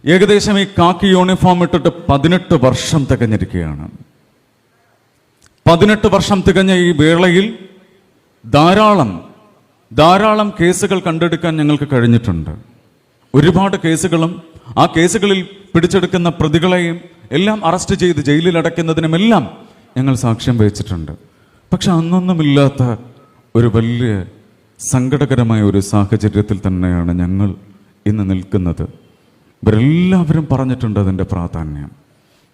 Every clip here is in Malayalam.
ഏകദേശം ഈ കാക്കി യൂണിഫോം ഇട്ടിട്ട് 18 വർഷം തികഞ്ഞിരിക്കുകയാണ്. 18 വർഷം തികഞ്ഞ ഈ വേളയിൽ ധാരാളം കേസുകൾ കണ്ടെടുക്കാൻ ഞങ്ങൾക്ക് കഴിഞ്ഞിട്ടുണ്ട്. ഒരുപാട് കേസുകളും ആ കേസുകളിൽ പിടിച്ചെടുക്കുന്ന പ്രതികളെയും എല്ലാം അറസ്റ്റ് ചെയ്ത് ജയിലിൽ അടയ്ക്കുന്നതിനുമെല്ലാം ഞങ്ങൾ സാക്ഷ്യം വഹിച്ചിട്ടുണ്ട്. പക്ഷെ അന്നൊന്നുമില്ലാത്ത ഒരു വലിയ സങ്കടകരമായ ഒരു സാഹചര്യത്തിൽ തന്നെയാണ് ഞങ്ങൾ ഇന്ന് നിൽക്കുന്നത്. ഇവരെല്ലാവരും പറഞ്ഞിട്ടുണ്ട് അതിൻ്റെ പ്രാധാന്യം.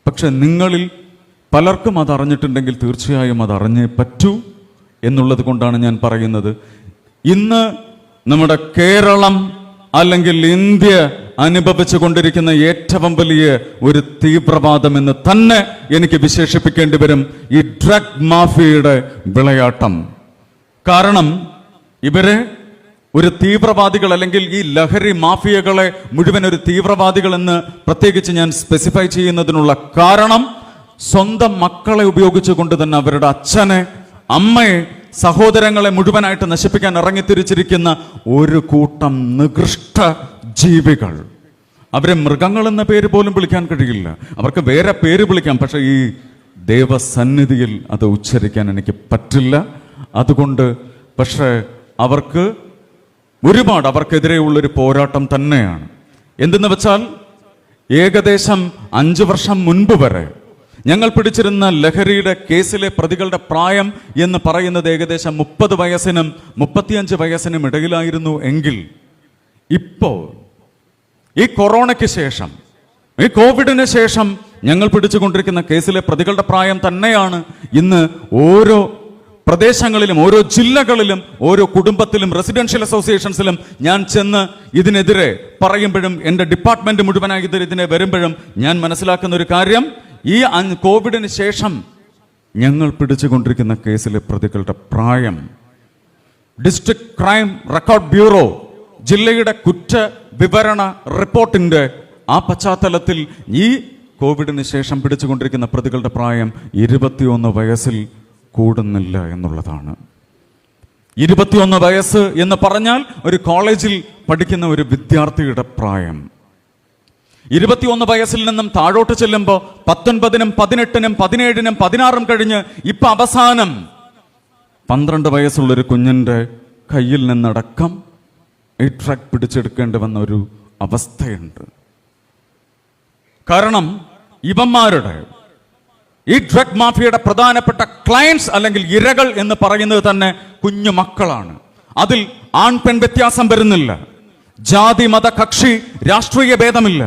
പക്ഷെ നിങ്ങളിൽ പലർക്കും അത് അറിഞ്ഞിട്ടുണ്ടെങ്കിൽ തീർച്ചയായും അത് അറിഞ്ഞേ പറ്റൂ എന്നുള്ളത് കൊണ്ടാണ് ഞാൻ പറയുന്നത്. ഇന്ന് നമ്മുടെ കേരളം അല്ലെങ്കിൽ ഇന്ത്യ അനുഭവിച്ചു കൊണ്ടിരിക്കുന്ന ഏറ്റവും വലിയ ഒരു തീവ്രവാദം എന്ന് തന്നെ എനിക്ക് വിശേഷിപ്പിക്കേണ്ടി വരും ഈ ഡ്രഗ് മാഫിയയുടെ വിളയാട്ടം. കാരണം ഇവരെ ഒരു തീവ്രവാദികൾ അല്ലെങ്കിൽ ഈ ലഹരി മാഫിയകളെ മുഴുവൻ ഒരു തീവ്രവാദികൾ എന്ന് പ്രത്യേകിച്ച് ഞാൻ സ്പെസിഫൈ ചെയ്യുന്നതിനുള്ള കാരണം സ്വന്തം മക്കളെ ഉപയോഗിച്ചുകൊണ്ട് തന്നെ അവരുടെ അച്ഛനെ, അമ്മയെ, സഹോദരങ്ങളെ മുഴുവനായിട്ട് നശിപ്പിക്കാൻ ഇറങ്ങിത്തിരിച്ചിരിക്കുന്ന ഒരു കൂട്ടം നികൃഷ്ട ജീവികൾ. അവരെ മൃഗങ്ങൾ എന്ന പേര് പോലും വിളിക്കാൻ കഴിയില്ല. അവർക്ക് വേറെ പേര് വിളിക്കാം, പക്ഷെ ഈ ദേവസന്നിധിയിൽ അത് ഉച്ചരിക്കാൻ എനിക്ക് പറ്റില്ല. അതുകൊണ്ട് പക്ഷേ അവർക്കെതിരെയുള്ളൊരു പോരാട്ടം തന്നെയാണ്. എന്തെന്ന് വെച്ചാൽ ഏകദേശം 5 വർഷം മുൻപ് വരെ ഞങ്ങൾ പിടിച്ചിരുന്ന ലഹരിയുടെ കേസിലെ പ്രതികളുടെ പ്രായം എന്ന് പറയുന്നത് ഏകദേശം 30 വയസ്സിനും 35 വയസ്സിനും ഇടയിലായിരുന്നു എങ്കിൽ ഇപ്പോൾ ഈ കൊറോണയ്ക്ക് ശേഷം, ഈ കോവിഡിന് ശേഷം ഞങ്ങൾ പിടിച്ചുകൊണ്ടിരിക്കുന്ന കേസിലെ പ്രതികളുടെ പ്രായം തന്നെയാണ് ഇന്ന് ഓരോ പ്രദേശങ്ങളിലും, ഓരോ ജില്ലകളിലും, ഓരോ കുടുംബത്തിലും, റെസിഡൻഷ്യൽ അസോസിയേഷൻസിലും ഞാൻ ചെന്ന് ഇതിനെതിരെ പറയുമ്പോഴും എൻ്റെ ഡിപ്പാർട്ട്മെന്റ് മുഴുവനായി ഇതിനെ വരുമ്പോഴും ഞാൻ മനസ്സിലാക്കുന്ന ഒരു കാര്യം, ഈ കോവിഡിന് ശേഷം ഞങ്ങൾ പിടിച്ചുകൊണ്ടിരിക്കുന്ന കേസിലെ പ്രതികളുടെ പ്രായം ഡിസ്ട്രിക്ട് ക്രൈം റെക്കോർഡ് ബ്യൂറോ ജില്ലയുടെ കുറ്റ വിവരണ റിപ്പോർട്ടിന്റെ ആ പശ്ചാത്തലത്തിൽ ഈ കോവിഡിന് ശേഷം പിടിച്ചുകൊണ്ടിരിക്കുന്ന പ്രതികളുടെ പ്രായം 21 വയസ്സിൽ കൂടുന്നില്ല എന്നുള്ളതാണ്. 21 വയസ്സ് എന്ന് പറഞ്ഞാൽ ഒരു കോളേജിൽ പഠിക്കുന്ന ഒരു വിദ്യാർത്ഥിയുടെ പ്രായം. 21 വയസ്സിൽ നിന്നും താഴോട്ട് ചെല്ലുമ്പോൾ 19-നും 18-നും 17-നും 16-ഉം കഴിഞ്ഞ് ഇപ്പൊ അവസാനം 12 വയസ്സുള്ളൊരു കുഞ്ഞിന്റെ കയ്യിൽ നിന്നടക്കം ഈ ഡ്രഗ് പിടിച്ചെടുക്കേണ്ടി വന്ന ഒരു അവസ്ഥയുണ്ട്. കാരണം ഇവന്മാരുടെ ഈ ഡ്രഗ് മാഫിയയുടെ പ്രധാനപ്പെട്ട ക്ലയൻസ് അല്ലെങ്കിൽ ഇരകൾ എന്ന് പറയുന്നത് തന്നെ കുഞ്ഞു മക്കളാണ്. അതിൽ ആൺ പെൺ വ്യത്യാസം വരുന്നില്ല. ജാതി, മത, കക്ഷി, രാഷ്ട്രീയ ഭേദമില്ല.